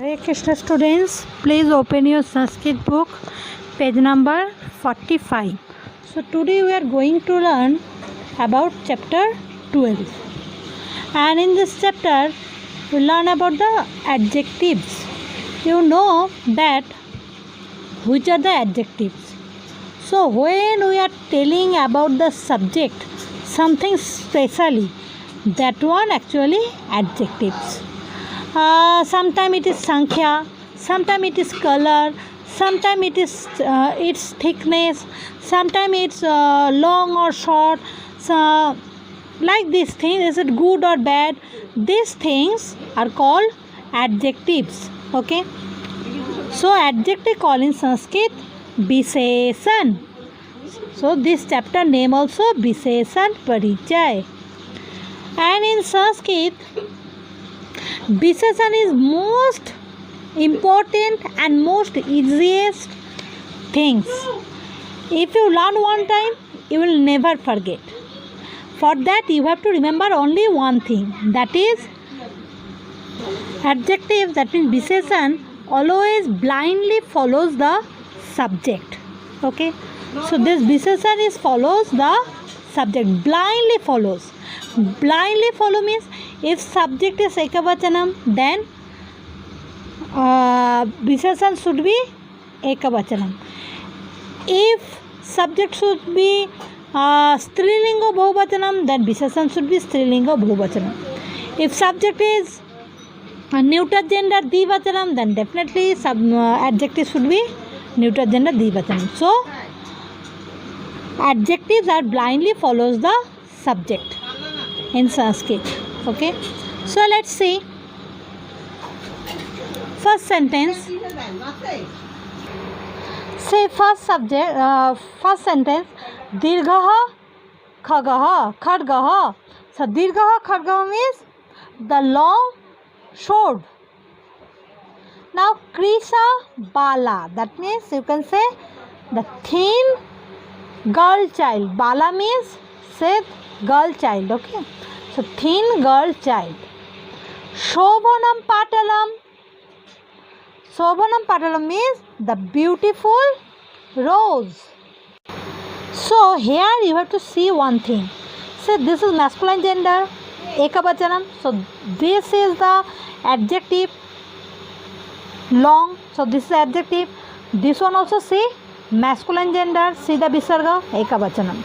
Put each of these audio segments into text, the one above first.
Hare Krishna students, please open your Sanskrit book, page number 45. So today we are going to learn about chapter 12. And in this chapter, we learn about the adjectives. You know that which are the adjectives. So when we are telling about the subject, something specially, that one actually adjectives. Sometimes it is sankhya, sometimes it is color, sometimes it is its thickness, sometimes it's long or short. So like these things, is it good or bad? These things are called adjectives. Okay. So adjective called in Sanskrit Visheshan. So this chapter name also Visheshan Parichay. And in Sanskrit, Visheshan is most important and most easiest things. If you learn one time, you will never forget. For that, you have to remember only one thing. That is, adjective, that means Visheshan, always blindly follows the subject. Okay. So this Visheshan is follows the subject. Blindly follows. Blindly follow means if subject is ekavachanam, then Visheshan should be ekavachanam. If subject should be strilinga bahuvachanam, then Visheshan should be strilinga bahuvachanam. If subject is neuter gender dvivachanam, then definitely adjective should be neuter gender dvivachanam. So adjectives are blindly follows the subject in Sanskrit. Okay. So let's see. First sentence. Say first subject. First sentence. Dirghaha khagaha khadgaha. So dirghaha khadgaha means the long sword. Now krisa bala. That means you can say the thin girl child. Bala means say girl child. Okay. So thin girl child. Shobhanam patalam. Shobhanam patalam means the beautiful rose. So here you have to see one thing. So this is masculine gender, ekavachanam. So this is the adjective long. So this is adjective. This one also see masculine gender, see the visarga, ekavachanam.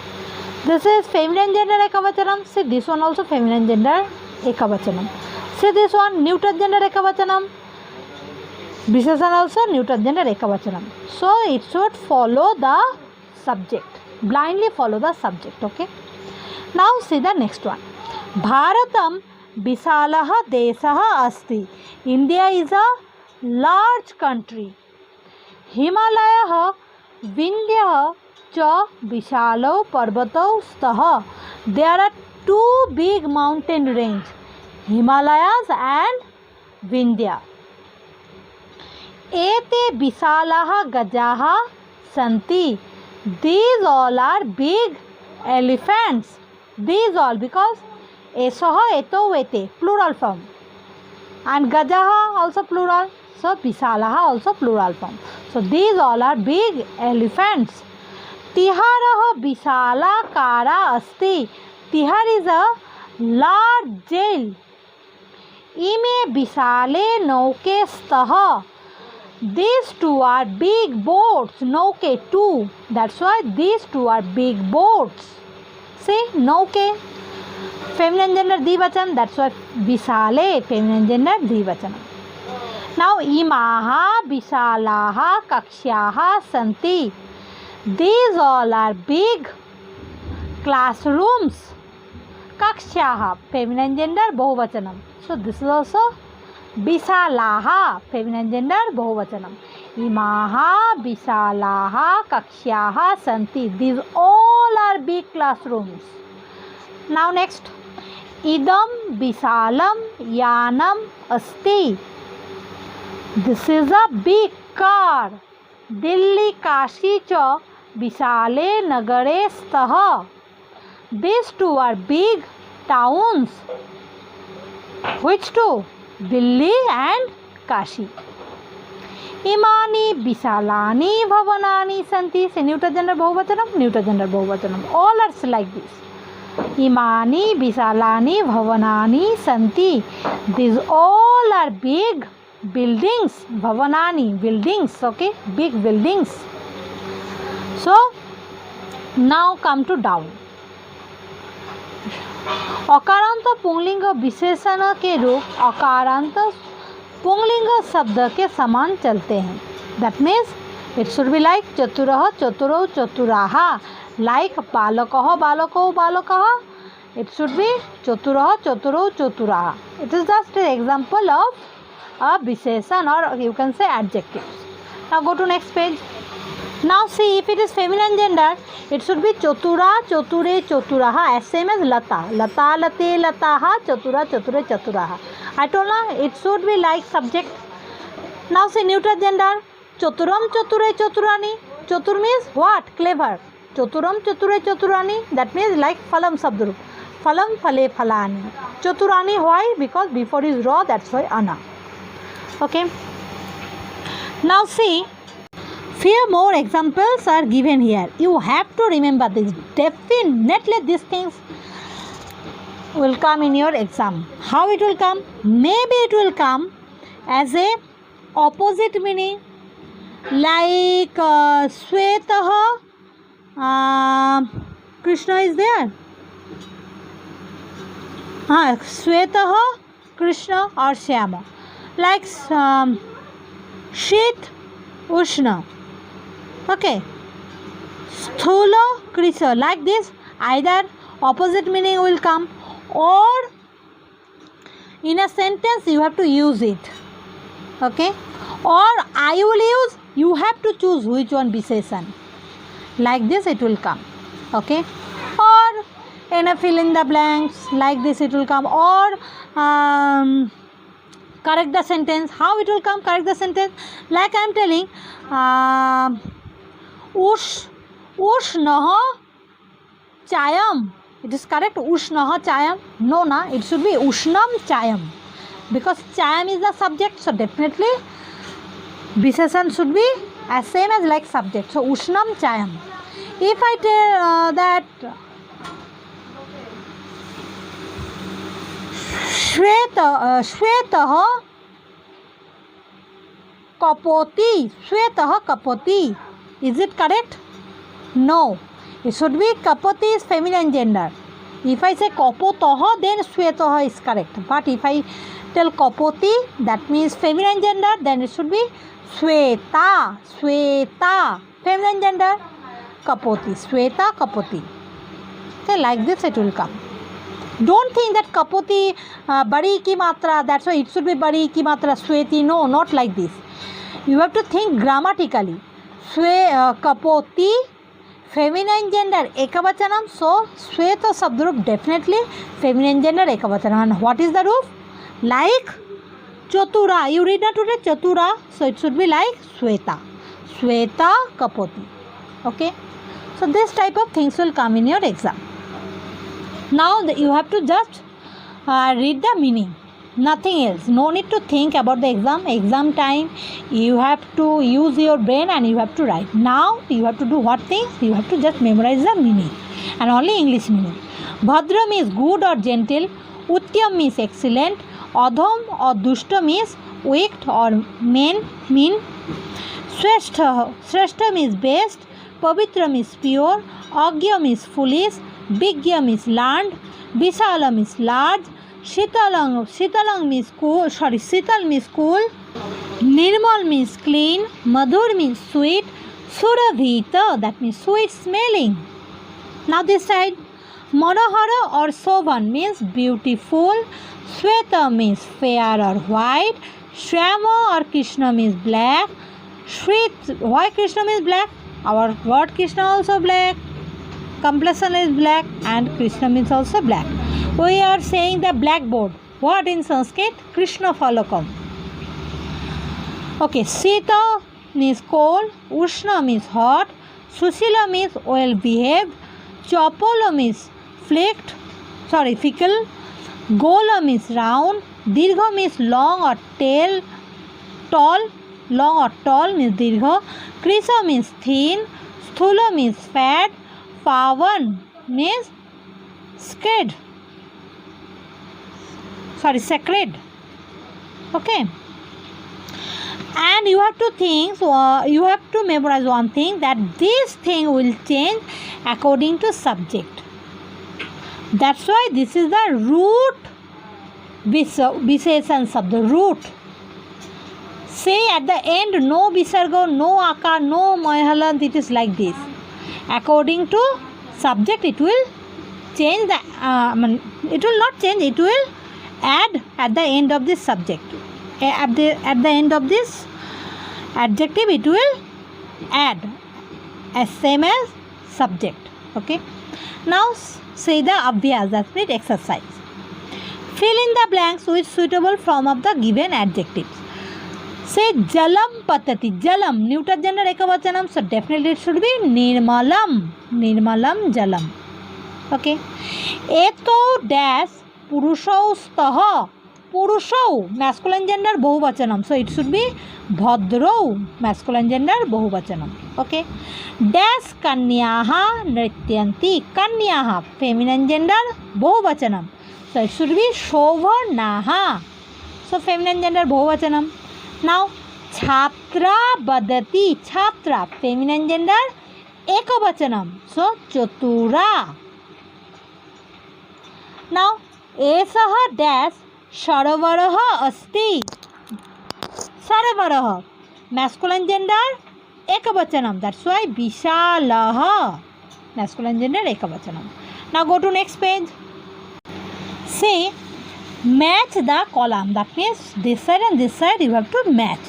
This is feminine gender ekavachanam. See this one also feminine gender ekavachanam. See this one neuter gender ekavachanam. Visheshan also neuter gender ekavachanam. So it should follow the subject. Blindly follow the subject. Okay. Now see the next one. Bharatam Visalaha Desaha Asti. India is a large country. Himalaya Vindhya cha Vishalo Parvato Staha. There are two big mountain range, Himalayas and Vindhya. Ete Visalaha Gajaha Santi. These all are big elephants. These all because Esoha Eto Vete plural form and Gajaha also plural. So Visalaha also plural form. So these all are big elephants. Tiharaha Visala Kara Asti. Tihar is a large jail. Ime Visale Nauke Staha. These two are big boats. Nauke two. That's why these two are big boats. See, Nauke. Feminine gender dvivachanam. That's why Visale. Feminine gender dvivachanam. Now, imaha visalaha kakshaha santi. These all are big classrooms. Kakshaha, feminine gender bahuvachanam. So this is also visalaha, feminine gender bahuvachanam. Imaha visalaha kakshaha santi. These all are big classrooms. Now next. Idam visalam yanam asti. This is a big car. Delhi Kashi cha Visale Nagare Staha. These two are big towns. Which two? Delhi and Kashi. Imani Visalani Bhavanani Santi. Say neuter gender Bahuvachanam, neuter gender Bahuvachanam. All are like this. Imani Visalani Bhavanani Santi. These all are big buildings. Bhavanani, buildings, okay? Big buildings. So, now come to down. अकारांत पुंलिंग विशेषण के रूप अकारांत पुंलिंग शब्द के समान चलते हैं. That means it should be like चतुरः चतुरौ चतुराः, लाइक बालकः बालकौ बालकः. इट शुड बी चतुरः चतुरौ चतुराः. It is just an example of a विशेषण और you can say adjectives. Now go to next page. Now see, if it is feminine gender, it should be chatura, chature, chaturaha, as same as lata. Lata, late, lataha, chatura, chature, chaturaha. I told you, it should be like subject. Now see, neuter gender, chaturam, chature, chaturani. Chatur means what? Clever. Chaturam, chature, chaturani. That means like phalam sabdrup. Phalam, phale, phalani. Chaturani, why? Because before is raw, that's why ana. Okay. Now see, few more examples are given here. You have to remember this. Definitely these things will come in your exam. How it will come? Maybe it will come as a opposite meaning, like Swetaha, Krishna is there. Swetaha, Krishna or Shyama. Like Shit, Ushna. Okay, Sthula, Krishna, like this. Either opposite meaning will come or in a sentence you have to use it. Okay, or I will use, you have to choose which one Visheshan. Like this it will come. Okay, or in a fill in the blanks, like this it will come. Or correct the sentence. How it will come? Correct the sentence. Like I am telling, Ushnaha Chayam. It is correct. Ushnaha Chayam. No, na. It should be Ushnam Chayam. Because Chayam is the subject. So definitely Visheshan should be as same as like subject. So Ushnam Chayam. If I tell that Shwetaha Kapoti. Shwetaha Kapoti. Is it correct? No. It should be Kapoti is feminine gender. If I say Kapotaha, then Swetaha is correct. But if I tell Kapoti, that means feminine gender, then it should be Sweta. Sweta. Feminine gender. Kapoti. Sweta, Kapoti. Okay, like this it will come. Don't think that Kapoti, Bari ki matra, that's why it should be Bari ki matra, Sweti. No, not like this. You have to think grammatically. Kapoti, feminine gender, ekavachanam. So, Sweta sabdrup definitely feminine gender, ekavachanam. And what is the roof? Like Chatura. You read that today, Chatura. So, it should be like Sweta. Sweta Kapoti. Okay. So, this type of things will come in your exam. Now, you have to just read the meaning. Nothing else. No need to think about the exam. Exam time, you have to use your brain and you have to write. Now, you have to do what things? You have to just memorize the meaning. And only English meaning. Bhadra means good or gentle. Utyam means excellent. Adham or dushta means weak or mean. Shrestha means best. Pavitra means pure. Agya means foolish. Bigya means learned. Visala means large. Shitalang means cool. Sital means cool. Nirmal means clean. Madhur means sweet. Surabhita, that means sweet smelling. Now this side, Manohara or Sovan means beautiful. Sweta means fair or white. Shyama or Krishna means black. Why Krishna means black? Our word Krishna also black. Complexion is black and Krishna means also black. We are saying the blackboard. What in Sanskrit? Krishna Falakam. Okay, Sita means cold. Ushna means hot. Sushila means well behaved. Chopolo means fickle. Gola means round. Dirgha means long or tall. long or tall means dirgho, kriso means thin, sthulo means fat, pavan means sacred. Okay. And you have to think, you have to memorize one thing, that this thing will change according to subject. That's why this is the root Visheshan Shabda, root. Say at the end, no Visarga, no Akar, no Mahalant, it is like this. According to subject, it will change the, it will not change, it will add at the end of this subject. At the end of this adjective, it will add as same as subject. Okay. Now say the abhyas, that means exercise. Fill in the blanks with suitable form of the given adjectives. Say jalam patati. Jalam, neuter gender ekavachanam, so definitely it should be nirmalam. Nirmalam jalam. Okay. Eto dash purushau staha. Purushau, masculine gender bahuvachanam, so it should be bhadrau, masculine gender bahuvachanam. Okay. Dash kanyaha nrityanti. Kanyaha, feminine gender bahuvachanam, so it should be shobhanaha, so feminine gender bahuvachanam. Now chhatra badati. Chhatra, feminine gender ekavachanam, so chatura. Now esaha dash saravaraha asti. Saravaraha, masculine gender ekavachanam, that's why vishalaha, masculine gender ekavachanam. Now go to next page. Say match the column, that means this side and this side you have to match.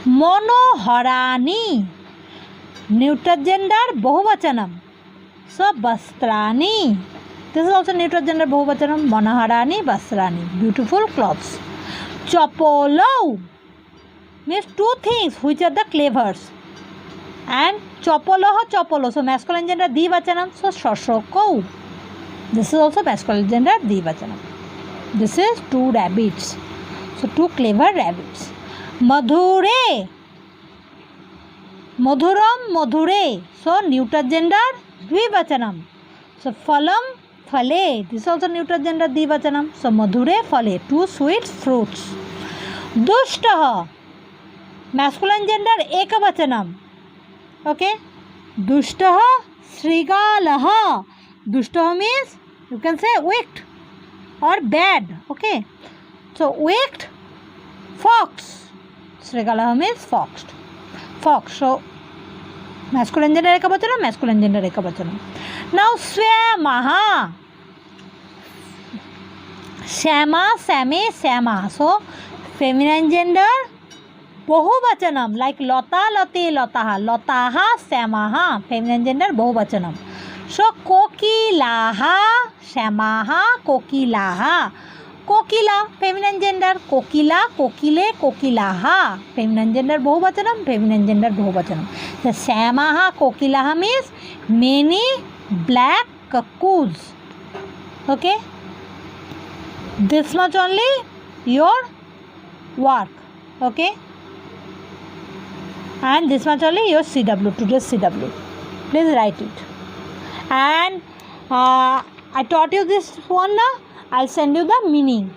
Monoharani, neuter gender bahuvachanam, so bastrani. This is also neuter gender bahuvachanam. Monoharani, bastrani, beautiful clothes. Chopolo means two things which are the clevers. And chopoloha, chopolo, so masculine gender divachanam, so shoshoko. This is also masculine gender divachanam. This is two rabbits, so two clever rabbits. Madhure, madhuram, madhure, so neuter gender dvivachanam, so phalam, phale, this is also neuter gender divachanam, so madhure, phale, two sweet fruits. Dushtaha, masculine gender ekavachanam. Okay. Dushtaha srigalaha. Dushtaha means you can say wicked or bad. Okay. So wicked fox. Srigalaha means fox. Fox. So masculine gender ekavachanam, masculine gender ekavachanam. Now swamaha. Shama, same, sama. So feminine gender bahuvachanam, like lata, late, lataha. Lataha, samaha, feminine gender bahuvachanam. So kokilaha, samaha, kokilaha. Kokila, feminine gender. Kokila, kokile, kokilaha, feminine gender bahuvachanam, feminine gender bahuvachanam. The samaha, kokilaha means many black cuckoos. Okay. This much only your work. Okay. And this much only your CW, today's CW. Please write it. And I taught you this one now. I'll send you the meaning.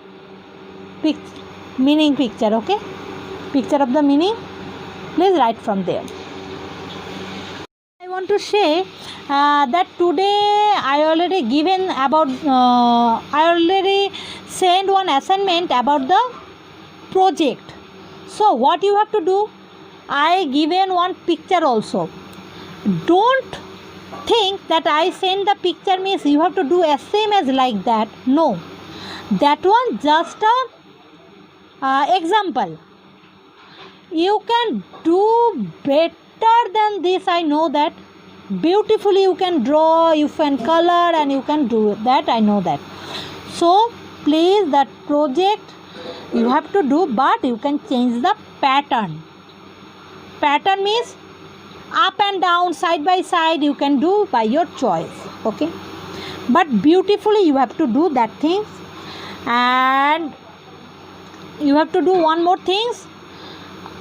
Meaning picture, okay? Picture of the meaning. Please write from there. I want to say that today I already sent one assignment about the project. So what you have to do, I given one picture also. Don't think that I send the picture means you have to do as same as like that. No, that one just a example. You can do better than this. I know that. Beautifully you can draw, you can color, and you can do that. I know that. So please, that project you have to do, but you can change the pattern. Pattern means up and down, side by side, you can do by your choice. Okay, but beautifully you have to do that things. And you have to do one more things.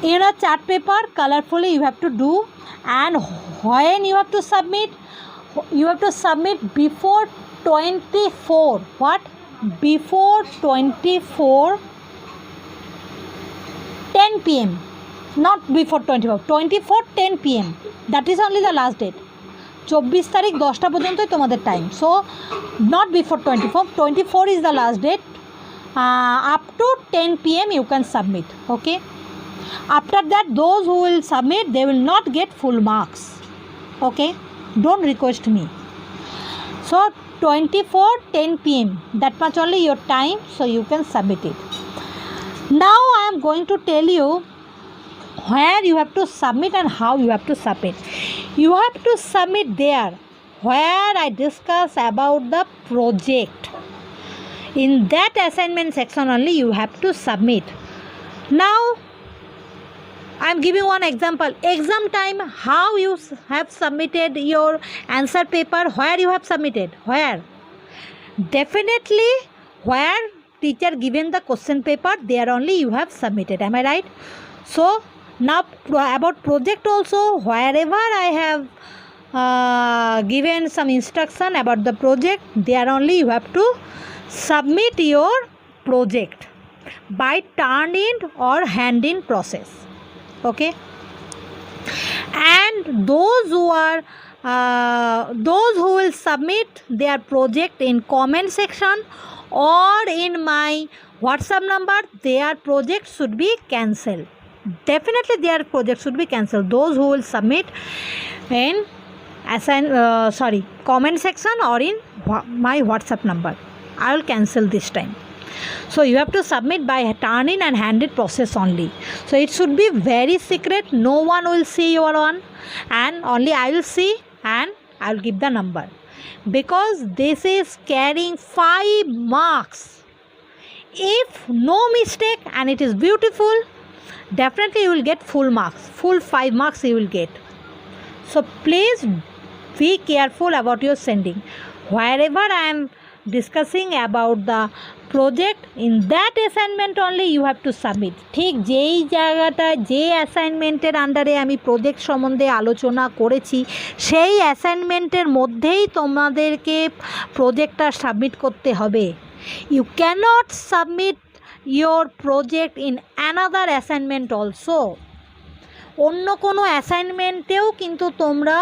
in a chart paper colorfully you have to do, and when you have to submit before 24, what, before 24 10 p.m, not before 24 10 p.m, that is only the last date. 24 তারিখ 10টা পর্যন্তই তোমাদের time, so not before 24 is the last date. Up to 10 p.m you can submit. Okay, after that those who will submit, they will not get full marks. Okay, don't request me. So 24 10 p.m, that much only your time, so you can submit it. Now I am going to tell you where you have to submit and how you have to submit. You have to submit there where I discuss about the project. In that assignment section only you have to submit. Now I am giving one example. Exam time, how you have submitted your answer paper, where you have submitted, where? Definitely where teacher given the question paper, there only you have submitted. Am I right? So now about project also, wherever I have given some instruction about the project, there only you have to submit your project by turn in or hand in process. Okay, and those who will submit their project in comment section or in my WhatsApp number, their project should be cancelled. Definitely their project should be cancelled. Those who will submit in comment section or in my WhatsApp number, I will cancel this time. So you have to submit by turn in and hand in process only. So it should be very secret, no one will see your one, and only I will see and I will give the number, because this is carrying 5 marks. If no mistake and it is beautiful, definitely you will get full marks, full 5 marks you will get. So please be careful about your sending. Wherever I am discussing about the project, in that assignment only you have to submit. ঠিক যেই জায়গাটা, যে অ্যাসাইনমেন্টের আন্ডারে আমি project সম্বন্ধে আলোচনা করেছি, সেই অ্যাসাইনমেন্টের মধ্যেই তোমাদেরকে প্রজেক্টটা সাবমিট করতে হবে। You cannot submit your project in another assignment also. অন্য কোনো অ্যাসাইনমেন্টেও কিন্তু তোমরা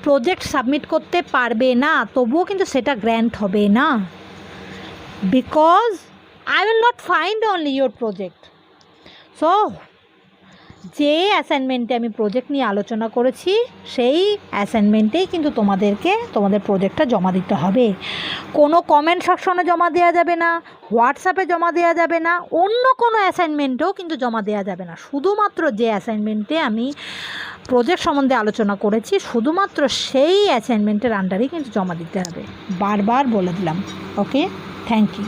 প্রজেক্ট সাবমিট করতে পারবে না, তবুও কিন্তু সেটা গ্র্যান্ট হবে না, because I will not find only your project. So যে অ্যাসাইনমেন্টে আমি প্রজেক্ট নিয়ে আলোচনা করেছি, সেই অ্যাসাইনমেন্টেই কিন্তু তোমাদেরকে তোমাদের প্রজেক্টটা জমা দিতে হবে। কোনো কমেন্ট সেকশনে জমা দেওয়া যাবে না, হোয়াটসঅ্যাপে জমা দেওয়া যাবে না, অন্য কোনো অ্যাসাইনমেন্টেও কিন্তু জমা দেওয়া যাবে না। শুধুমাত্র যে অ্যাসাইনমেন্টে আমি প্রজেক্ট সম্বন্ধে আলোচনা করেছি, শুধুমাত্র সেই অ্যাসাইনমেন্টের আন্ডারেই কিন্তু জমা দিতে হবে। বারবার বলে দিলাম। ওকে, থ্যাংক ইউ।